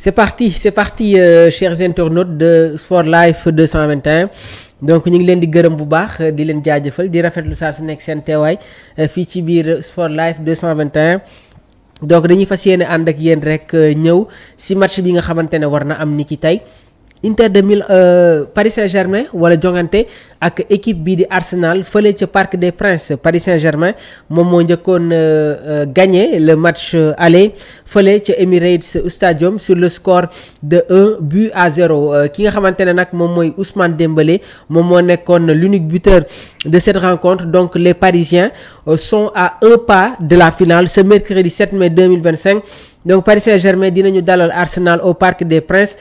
c'est parti chers internautes de Sport Life 221 donc ñu ngi leen di gërëm bu baax di leen jaajëfal di rafetlu saa su nekk seen teewaay fii ci biir Sport Life 221 donc dañuy fas yéene ànd ak yéen rek ñëw si match bi nga xamante ne war na am ni ki tey Inter de Paris Saint-Germain wala jongante ak équipe bii di Arsenal fële ca Parc des Princes. Paris Saint-Germain moom moo njëkkoon gagné le match aller fële ca Emirates Stadium sur le score de 1-0 ki nga xamante ne nag moom mooy Ousmane Dembélé moom moo nekkoon l'unique buteur de cette rencontre. Donc les Parisiens sont à un pas de la finale ce mercredi 7 mai 2025. Donc Paris Saint-Germain dinañu dalal Arsenal au Parc des Princes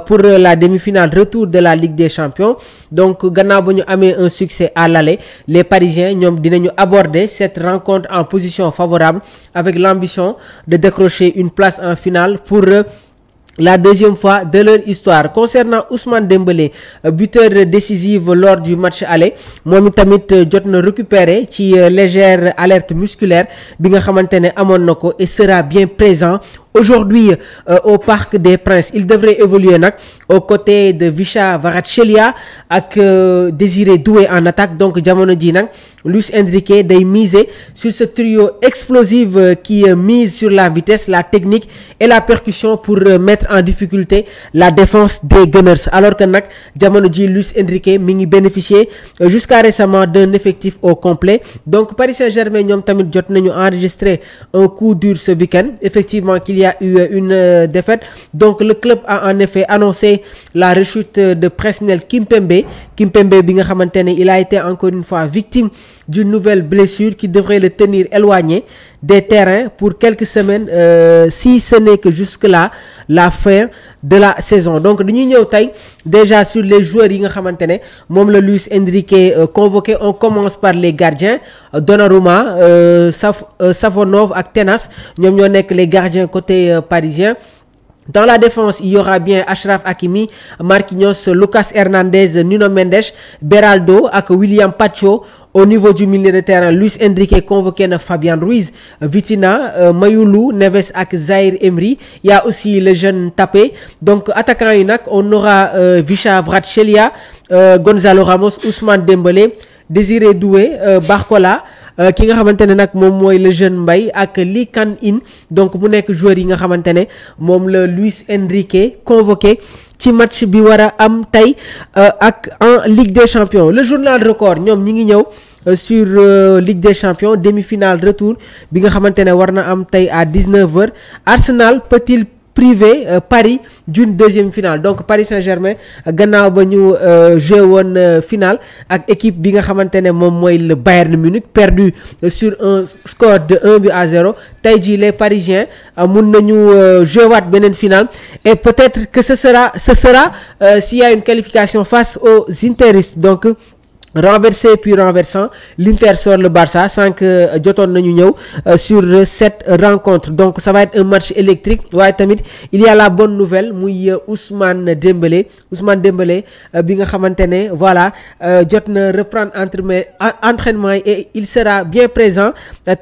pour la demi-finale retour de la Ligue des Champions. Donc gannaaw ba ñu amee un succès à l'aller, les Parisiens ñoom dinañu aborder cette rencontre en position favorable avec l'ambition de décrocher une place en finale pour la deuxième fois de leur histoire. Concernant Ousmane Dembélé, buteur décisif lors du match aller, moom tamit jot na récupérer ci légère alerte musculaire bi nga xamante ne amoon na ko et sera bien présent aujourd'hui au Parc des Princes. Il devrait évoluer nag aux côtés de Visca Kvaratskhelia ak Désiré Doué en attaque. Donc jamono ji nag Luis Enrique day miser sur ce trio explosif qui mise sur la vitesse, la technique et la percussion pour mettre en difficulté la défense des Gunners. Alors que nag jamono ji Luis Enrique mi ngi bénéficier jusqu'à récemment d'un effectif au complet. Donc Paris Saint-Germain ñoom tamit jot nañu enregistrer un coup dur ce week-end. Effectivement qu'il y a eu une défaite. Donc le club a en effet annoncé la rechute de Presnel Kimpembe bi nga xamante ne il a été encore une fois victime d'une nouvelle blessure qui devrait le tenir éloigné des terrains pour quelques semaines si ce n'est que jusque-là la fin de la saison. Donc dañuy ñëw tey déjà sur les joueurs yi nga xamante ne moom la Luis Enrique convoqué. On commence par les gardiens. Donnarumma, Savonov ak Tenas ñoom ñoo nekk les gardiens côté parisien. Dans la défense, il y aura bien Achraf Hakimi, Marquinhos, Lucas Hernandez, Nuno Mendes, Beraldo ak William Pacho. Au niveau du milieu de terrain, Luis Enrique convoqué na Fabian Ruiz, Vitinha, Mayulu, Neves ak Zahir Emery. Il y a aussi le jeune Tapé. Donc attaquant yi nag on aura Visca Kvaratskhelia, Gonzalo Ramos, Ousmane Dembélé, Désiré Doué, Barcola. Ki nga xamante ne nag moom mooy le jeune Mbaye ak Lee Kang-in. Donc mu nekk joueur yi nga xamante ne moom la Luis Enrique convoqué ci match bi war a am tey ak en Ligue des Champions. Le journal Record ñoom ñi ngi ñëw sur Ligue des Champions demi-finale retour bi nga xamante ne war na am tey à 19h. Arsenal peut-il privé Paris d'une deuxième finale. Donc Paris Saint-Germain gannaaw ba ñu joué woon finale ak équipe bi nga xamante ne moom mooy le Bayern Munich perdu sur un score de 1-0. Tey jii les Parisiens mun nañu joué waat beneen finale et peut-être que ce sera s'il y a une qualification face aux Interistes. Donc renversé puis renversant, l'Inter sort le Barça sans que jotoon nañu ñëw sur cette rencontre. Donc ça va être un match électrique. waaye tamit il y a la bonne nouvelle muy Ousmane Dembélé bi nga xamante ne voilà jot na reprendre entraînement et il sera bien présent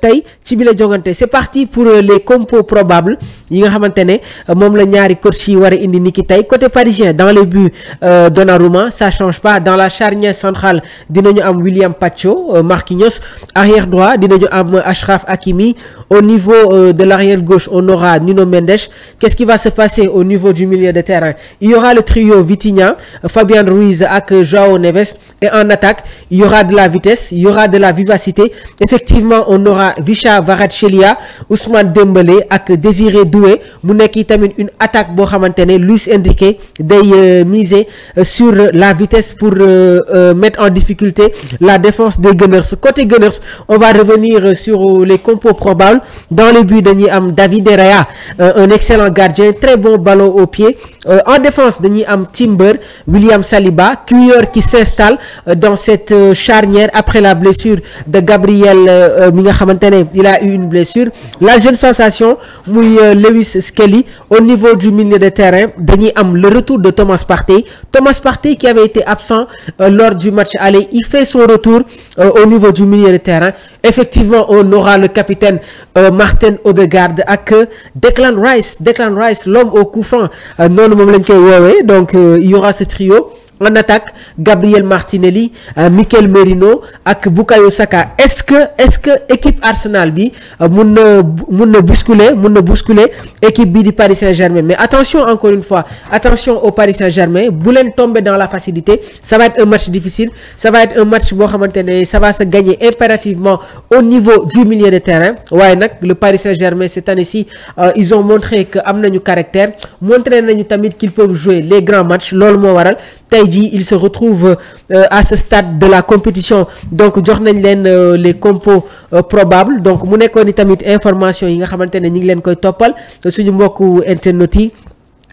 tey ci bi la jongante. C'est parti pour les compos probables yi nga xamante ne moom la ñaari coach yi war a indi niki tey. Côté parisien, dans les buts Donnarumma, ça change pas. Dans la charnière centrale dinañu am William Pacho, Marquinhos. Arrière droit dinañu am Achraf Hakimi. Au niveau de l'arrière gauche on aura Nuno Mendes. Qu'est-ce qui va se passer au niveau du milieu de terrain? Il y aura le trio Vitinha, Fabian Ruiz ak João Neves. Et en attaque il y aura de la vitesse, il y aura de la vivacité. Effectivement on aura Visca Kvaratskhelia, Ousmane Dembélé ak Désiré Doué. mu nekk tamit une attaque boo xamante ne Luis Enrique day miser sur la vitesse pour mettre en difficulté la défense des Gunners. Côté Gunners, on va revenir sur les compos probables. Dans les buts dañuy am David De Gea, un excellent gardien, très bon ballon au pied. En défense dañuy am Timber, William Saliba, Cuilleur qui s'installe dans cette charnière après la blessure de Gabriel mi nga xamante ne il a eu une blessure. La jeune sensation muy Lewis Skelly. Au niveau du milieu de terrain dañuy am le retour de Thomas Partey qui avait été absent lors du match aller. Il fait son retour au niveau du milieu de terrain. Effectivement, on aura le capitaine Martin Odegaard ak Declan Rice l'homme au coup franc noonu moom lañ koy woowee. Donc il y aura ce trio. En attaque, Gabriel Martinelli, Mikel Merino ak Bukayo Saka. Est-ce que équipe Arsenal bi mun na bousculer équipe bi di Paris Saint-Germain. Mais attention, encore une fois, attention au Paris Saint-Germain, bu leen tomber dans la facilité. Ça va être un match difficile, ça va être un match boo xamante ne ça va se gagner impérativement au niveau du milieu de terrain. waaye nag le Paris Saint-Germain cette année-ci ils ont montré que am nañu caractère, montré nañu tamit qu'ils peuvent jouer les grands matchs. Loolu moo waral tey jii il se retrouve à ce stade de la compétition. Donc jox nañ leen les compos probables. Donc mu nekkoon ni tamit information yi nga xamante ne ñi ngi leen koy toppal suñu mbokku internet yi.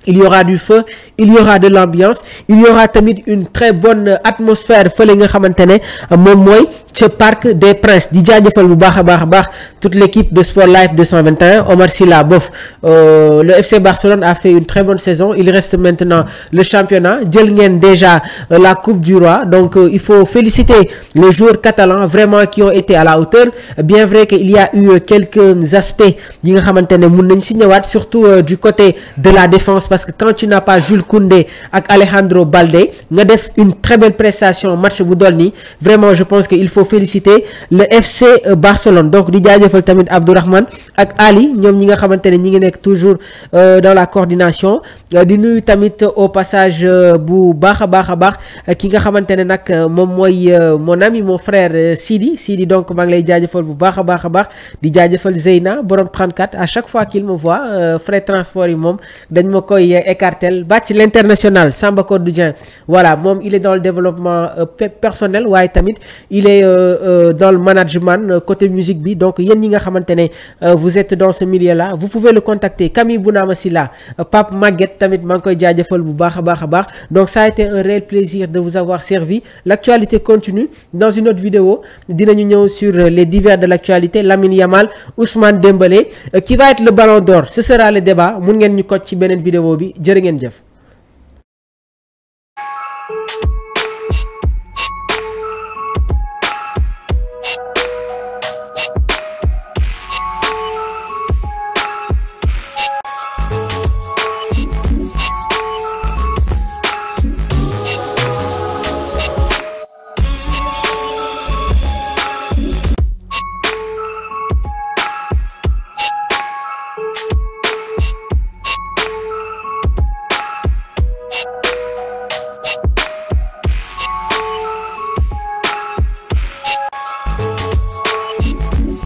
Il y aura du feu, il y aura de l'ambiance, il y aura tamit une très bonne atmosphère fële nga xamante ne moom mooy ca Parc des Princes. Di jaajëfal bu baax a baax toute l'équipe de Sport Life 221. Omar Sylla bof le FC Barcelone a fait une très bonne saison. Il reste maintenant le championnat. Jël ngeen déjà la Coupe du Roi. Donc il faut féliciter les joueurs catalans vraiment qui ont été à la hauteur. Bien vrai qu'il y a eu quelques aspects yi nga xamante ne mun nañ si ñëwaat surtout du côté de la défense. Parce que quand tu n'as pas Jules Koundé ak Alejandro Balde nga def une très belle prestation match bu dool nii vraiment je pense que il faut féliciter le FC Barcelone. Donc di jaajëfal tamit Abdourahmane ak Ali ñoom ñi nga xamante ne ñi ngi nekk toujours dans la coordination. Di nuyu tamit au passage bu baax a baax ki nga xamante ne nag moom mooy mon ami mon frère Sidi. Donc maa ngi lay jaajëfal bu baax a baax di jaajëfal Zeyna borom 34 à chaque fois qu'il me voit frais transport yi moom dañ ma koy écartel bàcc l'international Samba Codou Dieng. Voilà moom il est dans le développement personnel waaye tamit il est dans le management côté musique bi. Donc yéen ñi nga xamante ne vous êtes dans ce milieu là vous pouvez le contacter. Camille Bounama Silla, Pape Maguette tamit maa ngi koy jaajëfal bu baax a baax. Donc ça a été un réel plaisir de vous avoir servi. L'actualité continue. Dans une autre vidéo dinañu ñëw sur les divers de l'actualité. Lamine Yamal, Ousmane Dembélé qui va être le ballon d'or. Ce sera le débat. Mun ngeen ñu ko ci beneen vidéo bi jërë ngeen jëf.